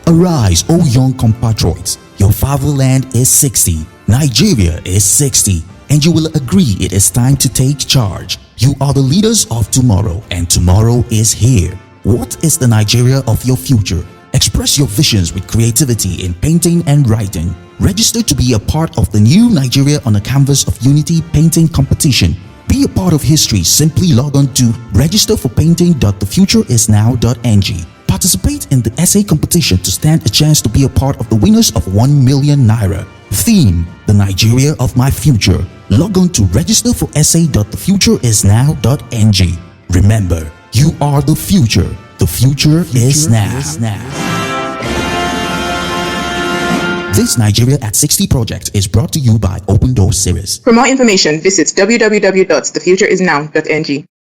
Arise, O young compatriots. Your fatherland is 60, Nigeria is 60, and you will agree it is time to take charge. You are the leaders of tomorrow, and tomorrow is here. What is the Nigeria of your future? Express your visions with creativity in painting and writing. Register to be a part of the new Nigeria on a Canvas of Unity painting competition. Be a part of history. Simply log on to register4painting.thefutureisnow.ng. Participate in the essay competition to stand a chance to be a part of the winners of 1 million naira. Theme: The Nigeria of My Future. Log on to register4essay.thefutureisnow.ng. Remember, you are the future. The future is now. This Nigeria at 60 project is brought to you by Open Door Series. For more information, visit www.thefutureisnow.ng.